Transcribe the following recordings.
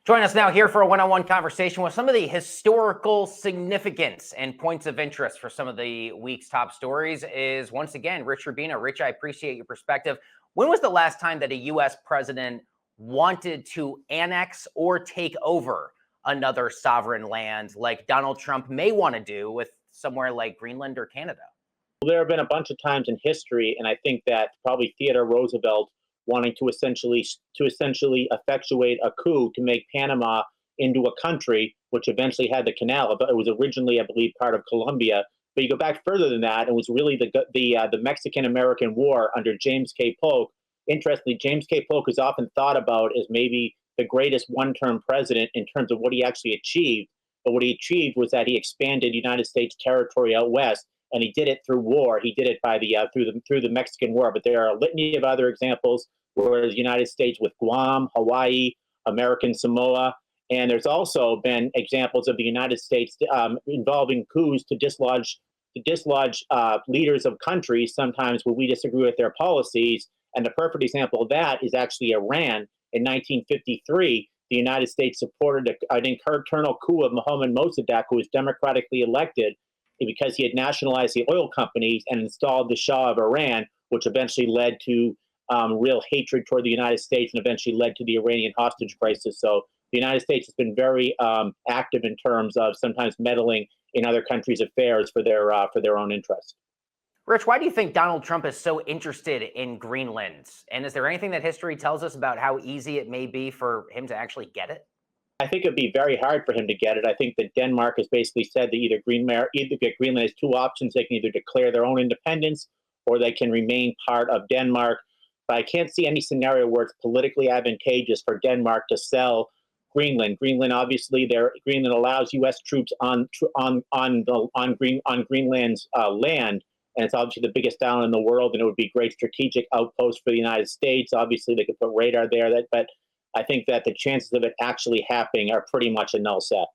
Join us now here for a one-on-one conversation with some of the historical significance and points of interest for some of the week's top stories is once again, Rich Rubino. Rich, I appreciate your perspective. When was the last time that a U.S. president wanted to annex or take over another sovereign land like Donald Trump may want to do with somewhere like Greenland or Canada? Well, there have been a bunch of times in history, and I think that probably Theodore Roosevelt wanting to essentially effectuate a coup to make Panama into a country, which eventually had the canal. But it was originally, I believe, part of Colombia. But you go back further than that, it was really the Mexican-American War under James K. Polk. Interestingly, James K. Polk is often thought about as maybe the greatest one-term president in terms of what he actually achieved. But what he achieved was that he expanded United States territory out west, and he did it through war. He did it by through the Mexican War. But there are a litany of other examples where the United States with Guam, Hawaii, American Samoa, and there's also been examples of the United States involving coups to dislodge leaders of countries sometimes when we disagree with their policies. And the perfect example of that is actually Iran. In 1953, the United States supported an internal coup of Mohammad Mossadegh, who was democratically elected, because he had nationalized the oil companies and installed the Shah of Iran, which eventually led to real hatred toward the United States and eventually led to the Iranian hostage crisis. So the United States has been very active in terms of sometimes meddling in other countries' affairs for their own interest. Rich, why do you think Donald Trump is so interested in Greenland? And is there anything that history tells us about how easy it may be for him to actually get it? I think it'd be very hard for him to get it. I think that Denmark has basically said that either Greenland has two options. They can either declare their own independence or they can remain part of Denmark. But I can't see any scenario where it's politically advantageous for Denmark to sell Greenland. Greenland, obviously, Greenland allows U.S. troops on Greenland's land, and it's obviously the biggest island in the world, and it would be a great strategic outpost for the United States. Obviously, they could put radar there, but I think that the chances of it actually happening are pretty much a null set.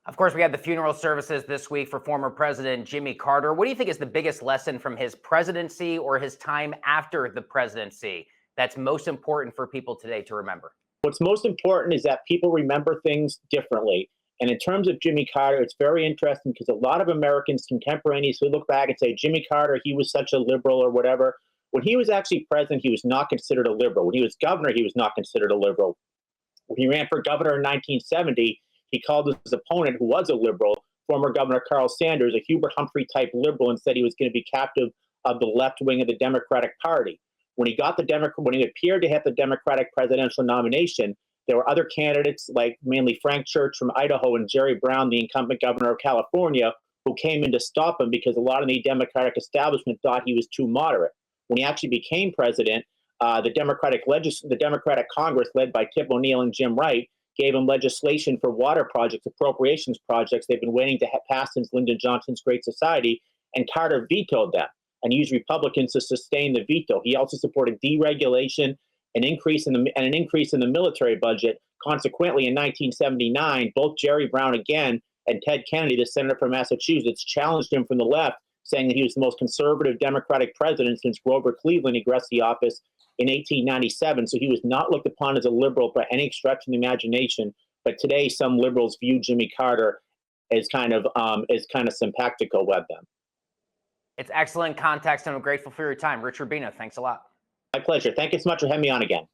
Of course, we had the funeral services this week for former President Jimmy Carter. What do you think is the biggest lesson from his presidency or his time after the presidency that's most important for people today to remember? What's most important is that people remember things differently. And in terms of Jimmy Carter, it's very interesting because a lot of Americans contemporaneously look back and say, Jimmy Carter, he was such a liberal or whatever. When he was actually president, he was not considered a liberal. When he was governor, he was not considered a liberal. When he ran for governor in 1970, he called his opponent, who was a liberal, former Governor Carl Sanders, a Hubert Humphrey type liberal, and said he was going to be captive of the left wing of the Democratic Party. When he appeared to have the Democratic presidential nomination, there were other candidates, like mainly Frank Church from Idaho and Jerry Brown, the incumbent governor of California, who came in to stop him because a lot of the Democratic establishment thought he was too moderate. When he actually became president, the Democratic Congress, led by Tip O'Neill and Jim Wright, gave him legislation for water projects, appropriations projects they've been waiting to pass since Lyndon Johnson's Great Society, and Carter vetoed them and used Republicans to sustain the veto. He also supported deregulation, an increase in the military budget. Consequently, in 1979, both Jerry Brown again and Ted Kennedy, the senator from Massachusetts, challenged him from the left, saying that he was the most conservative Democratic president since Grover Cleveland egressed the office in 1897. So he was not looked upon as a liberal by any stretch of the imagination. But today, some liberals view Jimmy Carter as kind of simpatico with them. It's excellent context, and I'm grateful for your time. Rich Rubino, thanks a lot. My pleasure. Thank you so much for having me on again.